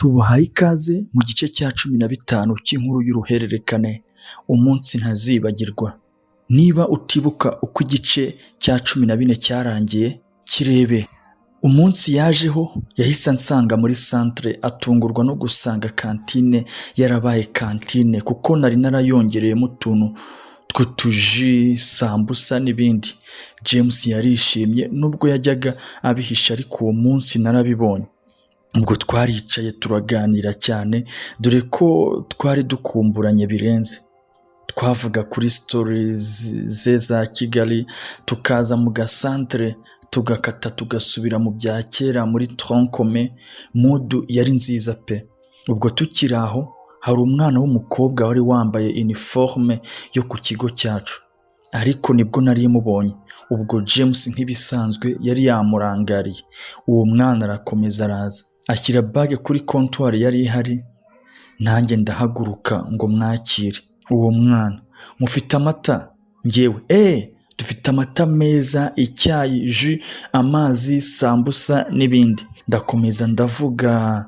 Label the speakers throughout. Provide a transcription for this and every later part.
Speaker 1: Tubahaye ikaze mu gice cya 15 cy'inkuru y'uruhererekane umunsi ntazibagirwa. Niba utibuka uko igice cya 14 cyarangiye, kirebe. Umunsi yajeho yahise ansanga muri centre, atungurwa no gusanga kantine yarabaye kantine kuko nari narayongereyemo utuntu tw'utuji, sambusa n'ibindi. James yarishimye nubwo yajyaga abihisha, ariko uwo munsi narabibonye. Ubwo twaricaye turaganira cyane, dore ko twari dukumburanye birenze. Twavuga kuri stories ze za Kigali, tukaza mu gasantere tugakata tugasubira mu bya kera muri tronkome. Mood yari nziza pe. Ubwo tukiri aho, hari umwana w'umukobwa wari wambaye uniforme yo ku kigo cyacu, ariko nibwo nari mubonye. Ubwo James nk'ibisanzwe yari yamurangariye. Uwo mwana arakomeza araza, ashyira bag kuri comptoir yari ihari, nanjye ndahaguruka ngo mwakire. Uwo mwana: mufite amata? Njyewe dufite amata meza, icyayi, jus, amazi, sambusa n'ibindi. Ndakomeza ndavuga,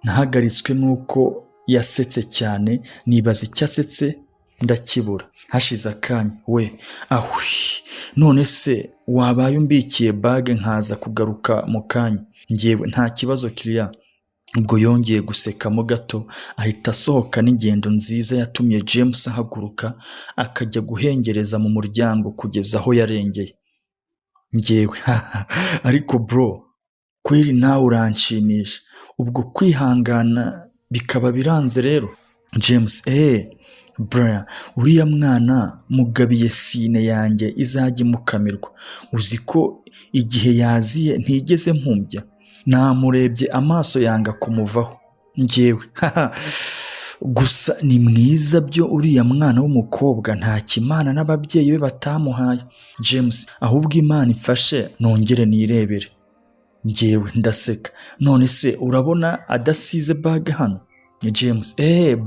Speaker 1: nahagaritswe nuko yasetse cyane, nibaza icyo asetse ndakibura. Hashize akanya: ahwi, none se wabaye umbikiye bag nkaza kugaruka mu kanya? Njyewe: nta kibazo kiriya. Ubwo yongeye gusekamo gato, ahita asohoka n'ingendo nziza yatumye James ahaguruka akajya guhengereza mu muryango kugeza aho yarengeye. Njyewe: ariko bro, kweri nawe uranshimisha. Ubwo kwihangana bikaba biranze rero. James: bra, uriya mwana mugabiye sine yanjye izajya imukamirwa. Uzi ko igihe yaziye ntigeze mpumbya, namurebye amaso yanga kumuvaho. Njyewe: gusa ni mwiza byo uriya mwana w'umukobwa, nta kimana n'ababyeyi be batamuhaye. James: ahubwo Imana imfashe nongere nirebere. Njyewe ndaseka: none se urabona adasize bag hano? James: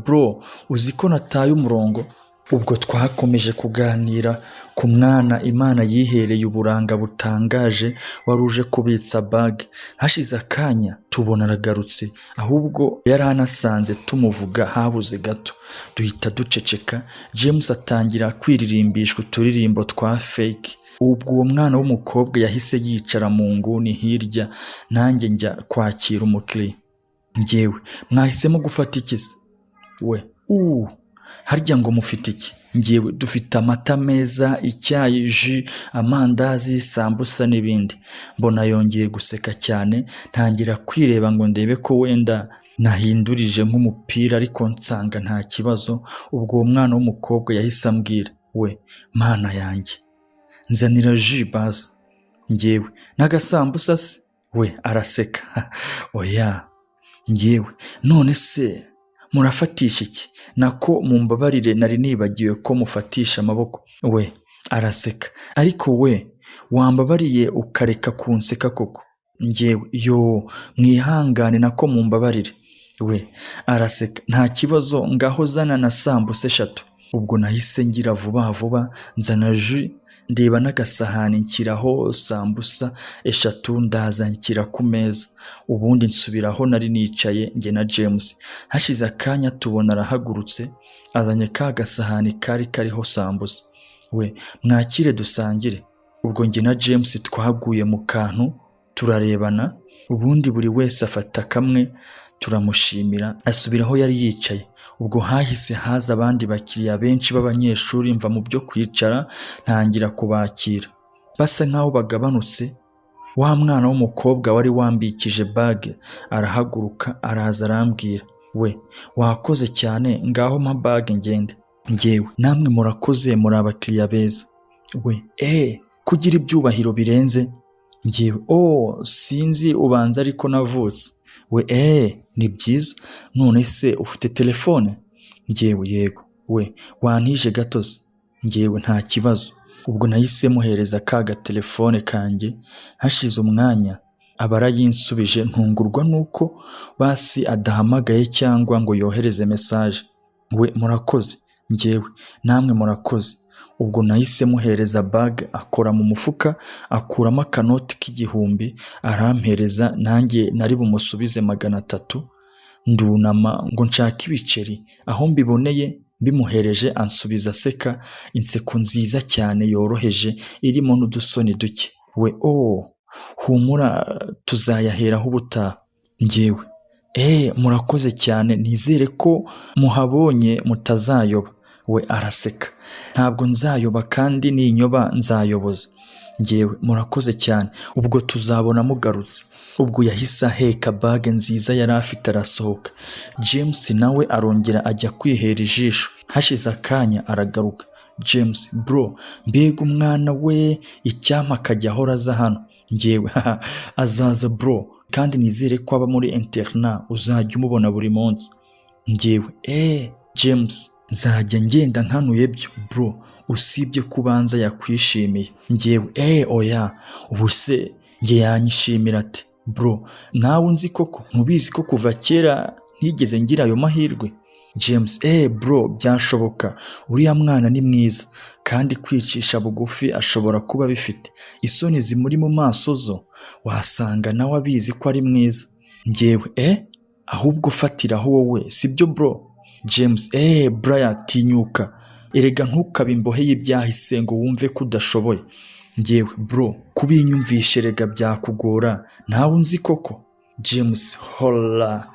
Speaker 1: bro, uzi ko nataye umurongo. Ubwo twakomeje kuganira ku mwana Imana yihereye uburanga butangaje wari uje kubitsa bag. Hashize akanya tubona aragarutse, ahubwo yari anasanze tumuvuga habuze gato. Duhita duceceka. James atangira kwiririmbishwa uturirimbo twa fake. Ubwo uwo mwana w'umukobwa yahise yicara mu nguni hirya, nanjye njya kwakira umukiriya. Njyewe: mwahisemo gufata iki se? Harya ngo mufite iki? Njyewe: dufite amata meza, icyayi, jus, amandazi, sambusa n'ibindi. Mbona yongeye guseka cyane, ntangira kwireba ngo ndebe ko wenda nahindurije nk'umupira, ariko nsanga nta kibazo. Ubwo uwo mwana w'umukobwa yahise ambwira: mana yanjye, nzanira jus basi. Njyewe: n'agasambusa se? Araseka: oya. Njyewe: none se murafatisha iki? Nako mumbabarire, nari nibagiwe ko mufatisha amaboko. Araseka: ariko wambabariye ukareka kunseka koko? Njyewe: mwihangane, nako mumbabarire. Araseka: nta kibazo, ngaho zana na sambusa 3. Ubwo nahise ngira vuba vuba, nzana jus, ndeba n'agasahani nshyiraho sambusa 3, ndaza nshyira ku meza. Ubundi nsubiraho nari nicaye njye na James. Hashize akanya tubona arahagurutse, azanye ka gasahani kari kariho sambusa. Mwakire dusangire. Ubwo njye na James twaguye mu kantu turarebana, ubundi buri wese afata kamwe, turamushimira asubiraho yari yicaye. Ubwo hahise haza abandi bakiriya benshi b'abanyeshuri, mva mu byo kwicara ntangira kubakira. Basa nkaho bagabanutse, wa mwana w'umukobwa wari wambikije bag arahaguruka araza arambwira: wakoze cyane, ngaho mpa bag ngende. Njyewe: namwe murakoze, muri abakiriya beza. Kugira ibyubahiro birenze. Njyewe: sinzi, ubanza ariko navutse. Ni byiza. None se ufite telefone? Njyewe: yego. Wantije gatozi? Njyewe: nta kibazo. Ubwo nahise muhereza kaga telefone kanjye. Hashize umwanya aba arayinsubije, ntungurwa nuko basi adahamagaye cyangwa ngo yohereze message. Murakoze. Njyewe: namwe murakoze. Ubwo nahise muhereza bag, akora mu mufuka akuramo akanoti k'1,000 arampereza, nanjye nari bumusubize 300. ndunama ngo nshake ibiceri, aho mbiboneye bimuhereje ansubiza aseka inseko nziza cyane yoroheje irimo n'udusoni duke. We humura tuzayaheraho ubutaha. Njyewe murakoze cyane, nizere ko muhabonye mutazayoba. We araseka, ntabwo nzayoba kandi ninyoba nzayoboza. Njyewe murakoze cyane, ubwo tuzabona mugarutse. Ubwo yahise aheka bage nziza yari afite arasohoka. James nawe arongera ajya kwihera ijisho. Hashize akanya aragaruka. James, bro, mbega umwana we, icyampa akajya ahora aza hano. Njyewe azaza bro, kandi nizere ko aba muri interna uzajya umubona buri munsi. Njyewe James, nzajya ngenda nkanuye byo bro, usibye kubanza yakwishimiye. Njyewe oya, ubu se njye yanyishimira ati bro, nawe unzi koko, ntubizi ko kuva kera ntigeze ngira ayo mahirwe. James, bro, byashoboka, uriya mwana ni mwiza kandi kwicisha bugufi ashobora kuba bifite. Isoni zimuri mu maso zo wasanga nawe abizi ko ari mwiza. Njyewe ahubwo fatiraho wowe, sibyo bro? James, Brian, tinyuka, erega ntukabe imbohe y'ibyahise ngo wumve ko udashoboye. Njyewe bro, kubinyumvishe rega byakugora, nawe unzi koko. James, hola,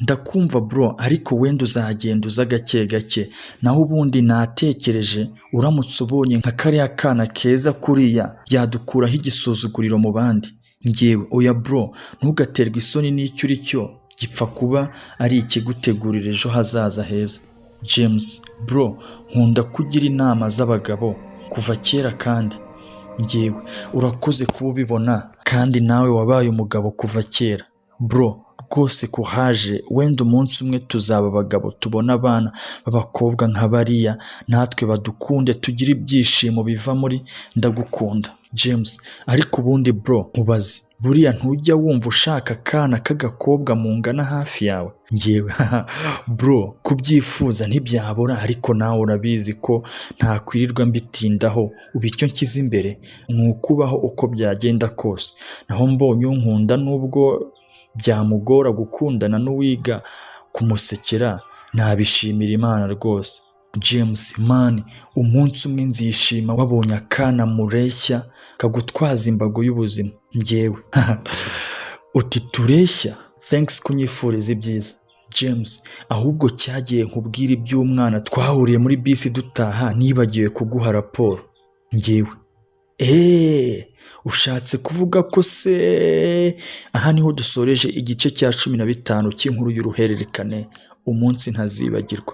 Speaker 1: ndakumva bro, ariko wenda uzagenda uza gake gake, naho ubundi natekereje uramutse ubonye nka kariya kana keza kuriya yadukuraho igisuzuguriro mu bandi. Njyewe oya bro, ntugaterwe isoni n'icyo uri cyo, gipfa kuba ari ikigutegurira ejo hazaza heza. James, bro, nkunda kugira inama z'abagabo kuva kera kandi. Njyewe urakoze kuba ubibona, kandi nawe wabaye umugabo kuva kera. Bro, rwose kuhaje, wenda umunsi umwe tuzaba abagabo, tubona abana b'abakobwa nka bariya, natwe badukunde, tugire ibyishimo biva muri ndagukunda. James, ariko ubundi bro, nkubaze, buriya ntujya wumva ushaka akana k'agakobwa mungana hafi yawe? Njyewe bro, kubyifuza ntibyabura, ariko nawe urabizi ko ntakwirirwa mbitindaho. ubu icyo nshyize imbere ni ukubaho uko byagenda kose, naho mbonye unkunda nubwo byamugora gukundana n'uwiga kumusekera, nabishimira Imana rwose. James, man, umunsi umwe nzishima wabonye akana mureshya kagutwaza imbago y'ubuzima. Njyewe uti tureshya? Thanks kunyifuriza ibyiza. James, ahubwo cyagiye nkubwira iby'umwana twahuriye muri bisi dutaha, nibagiwe kuguha raporo. Njyewe ushatse kuvuga ko se? Aha niho dusoreje igice cya 15 cy'inkuru y'uruhererekane, umunsi ntazibagirwa.